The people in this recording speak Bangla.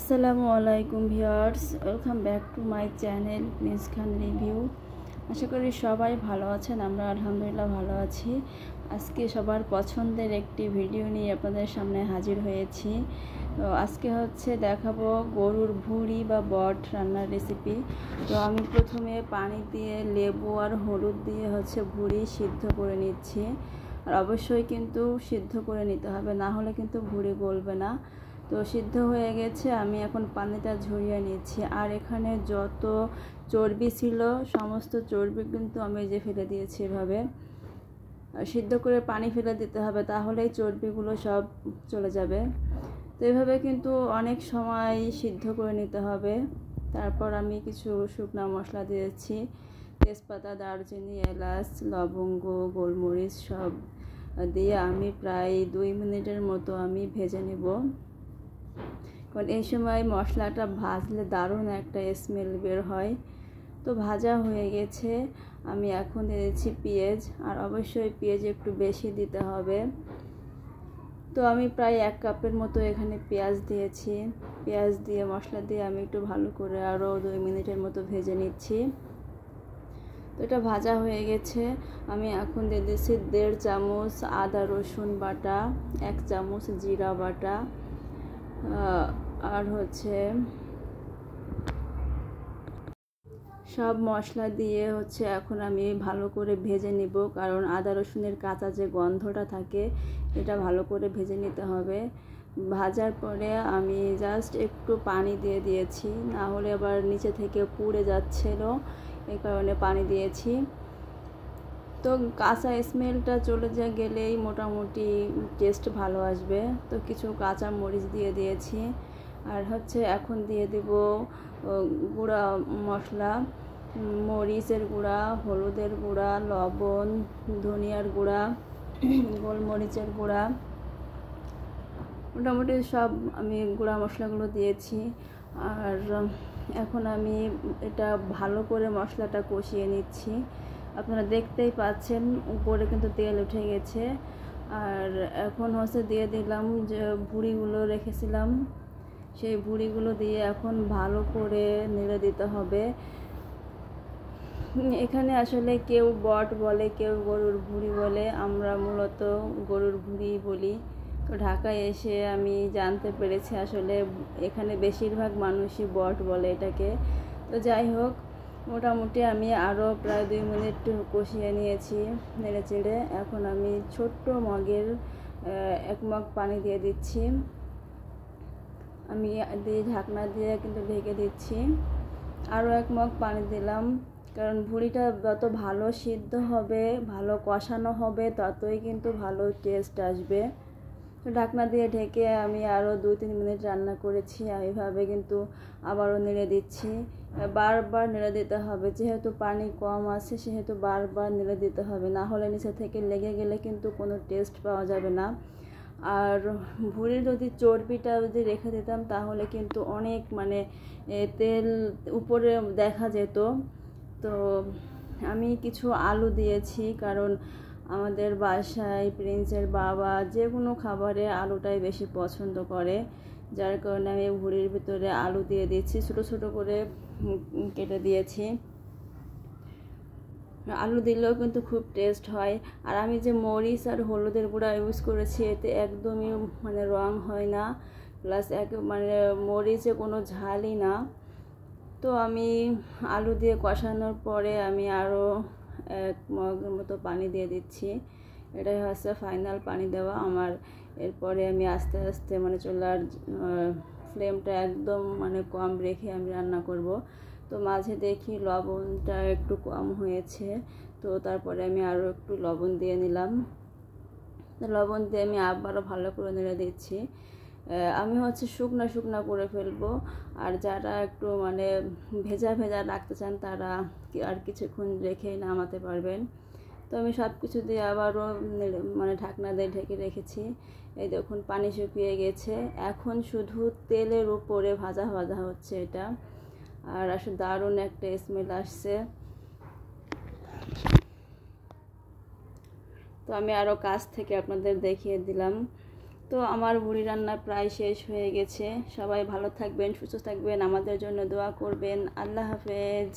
আসসালামু আলাইকুম viewers, welcome back to my channel Prince Khan review. আশা করি সবাই ভালো আছেন। আমরা আলহামদুলিল্লাহ ভালো আছি। আজকে সবার পছন্দের একটি ভিডিও নিয়ে আপনাদের সামনে হাজির হয়েছি। তো আজকে দেখাবো গরুর ভুঁড়ি বা বট রান্নার রেসিপি। তো আমি প্রথমে পানি দিয়ে লেবু আর হলুদ দিয়ে ভুঁড়ি সিদ্ধ করে নিচ্ছি। আর অবশ্যই কিন্তু সিদ্ধ করে নিতে হবে, না হলে কিন্তু ভুঁড়ি গলবে না। তো সিদ্ধ হয়ে গেছে, আমি এখন পানিটা ঝরিয়ে নিচ্ছি। আর এখানে যত চর্বি ছিল সমস্ত চর্বি কিন্তু আমি ফেলে দিয়েছি। এভাবে সিদ্ধ করে পানি ফেলে দিতে হবে, তাহলেই চর্বিগুলো সব চলে যাবে। তো এভাবে কিন্তু অনেক সময় সিদ্ধ করে নিতে হবে। তারপর আমি কিছু শুকনা মশলা দিয়েছি, তেজপাতা, দারচিনি, এলাচ, লবঙ্গ, গোলমরিচ সব দিয়ে আমি প্রায় 2 মিনিটের মতো আমি ভেজে নেব। কারণ এই সময় মশলাটা ভাজলে দারুণ একটা স্মেল বের হয়। তো ভাজা হয়ে গেছে, আমি এখন দিয়েছি পেঁয়াজ। আর অবশ্যই পেঁয়াজ একটু বেশি দিতে হবে। তো আমি প্রায় 1 কাপের মতো এখানে পেঁয়াজ দিয়েছি। পেঁয়াজ দিয়ে মশলা দিয়ে আমি একটু ভালো করে আরও 2 মিনিটের মতো ভেজে নিচ্ছি। তো এটা ভাজা হয়ে গেছে, আমি এখন দিয়ে দিচ্ছি 1.5 চামচ আদা রসুন বাটা, 1 চামচ জিরা বাটা, আর সব মশলা দিয়ে এখন আমি ভালো করে ভেজে নিব। কারণ আদা রসুনের কাঁচা যে গন্ধটা থাকে এটা ভালো করে ভেজে নিতে হবে। ভাজার পরে আমি জাস্ট একটু পানি দিয়ে দিয়েছি, না হলে আবার নিচে থেকে পুড়ে যাচ্ছিল, এই কারণে পানি দিয়েছি। তো কাঁচা স্মেলটা চলে গেলেই মোটামুটি টেস্ট ভালো আসবে। তো কিছু কাঁচা মরিচ দিয়ে দিয়েছি। আর এখন দিয়ে দেব গুঁড়া মশলা, মরিচের গুঁড়া, হলুদের গুঁড়া, লবণ, ধনিয়ার গুঁড়া, গোলমরিচের গুঁড়া, মোটামুটি সব আমি গুঁড়া মশলাগুলো দিয়েছি। আর এখন আমি এটা ভালো করে মশলাটা কষিয়ে নিচ্ছি। আপনারা দেখতেই পাচ্ছেন উপরে কিন্তু তেল উঠে গেছে। আর এখন দিয়ে দিলাম যে ভুঁড়িগুলো রেখেছিলাম, সেই ভুঁড়িগুলো দিয়ে এখন ভালো করে নেড়ে দিতে হবে। এখানে আসলে কেউ বট বলে, কেউ গরুর ভুঁড়ি বলে, আমরা মূলত গরুর ভুঁড়ি বলি। তো ঢাকায় এসে আমি জানতে পেরেছি আসলে এখানে বেশিরভাগ মানুষই বট বলে এটাকে। তো যাই হোক, মোটামুটি আমি আরও প্রায় 2 মিনিট কষিয়ে নিয়েছি নেড়ে চেড়ে। এখন আমি ছোট্ট মগের 1 মগ পানি দিয়ে দিচ্ছি। আমি দিয়ে ঢাকনা দিয়ে কিন্তু ঢেকে দিচ্ছি। আরও 1 মগ পানি দিলাম, কারণ ভুঁড়িটা যত ভালো সিদ্ধ হবে, ভালো কষানো হবে, ততই কিন্তু ভালো টেস্ট আসবে। তো ঢাকনা দিয়ে ঢেকে আমি আরও 2-3 মিনিট রান্না করেছি। এইভাবে কিন্তু আবারও নেড়ে দিচ্ছি, বারবার নেড়ে দিতে হবে। যেহেতু পানি কম আছে সেহেতু বারবার নেড়ে দিতে হবে, না হলে নিচে থেকে লেগে গেলে কিন্তু কোনো টেস্ট পাওয়া যাবে না। আর ভুঁড়ির চর্বিটা রেখে দিতাম তাহলে কিন্তু অনেক তেল উপরে দেখা যেত। তো আমি কিছু আলু দিয়েছি, কারণ আমাদের বাসায় প্রিন্সের বাবা যে কোনো খাবারে আলুটাই বেশি পছন্দ করে, যার কারণে আমি ভুঁড়ির ভিতরে আলু দিয়ে দিচ্ছি, ছোটো ছোটো করে কেটে দিয়েছি। আলু দিলেও কিন্তু খুব টেস্ট হয়। আর আমি যে মরিচ আর হলুদের গুঁড়া ইউজ করেছি এতে একদমই রং হয় না, প্লাস মরিচে কোনো ঝালই না। তো আমি আলু দিয়ে কষানোর পরে আমি আরও 1 মগের মতো পানি দিয়ে দিচ্ছি। এটাই ফাইনাল পানি দেওয়া আমার। এরপরে আমি আস্তে আস্তে চুলার ফ্লেমটা একদম কম রেখে আমি রান্না করব। তো মাঝে দেখি লবণটা একটু কম হয়েছে, তো তারপরে আমি আরও একটু লবণ দিয়ে নিলাম। লবণ দিয়ে আমি আবারও ভালো করে নেড়ে দিচ্ছি। আমি শুকনা শুকনা করে ফেলবো। আর যারা একটু ভেজা ভেজা রাখতে চান তারা আর কিছুক্ষণ রেখেই নামাতে পারবেন। তো আমি সব কিছু দিয়ে আবারও ঢাকনা দিয়ে ঢেকে রেখেছি। এই দেখুন পানি শুকিয়ে গেছে, এখন শুধু তেলের উপরে ভাজা ভাজা হচ্ছে এটা। আর আসলে দারুণ একটা স্মেল আসছে। তো আমি আরও কাছ থেকে আপনাদের দেখিয়ে দিলাম। তো আমার বুড়ি রান্না প্রায় শেষ হয়ে গেছে। সবাই ভালো থাকবেন, সুস্থ থাকবেন, আমাদের জন্য দোয়া করবেন। আল্লাহ হাফেজ।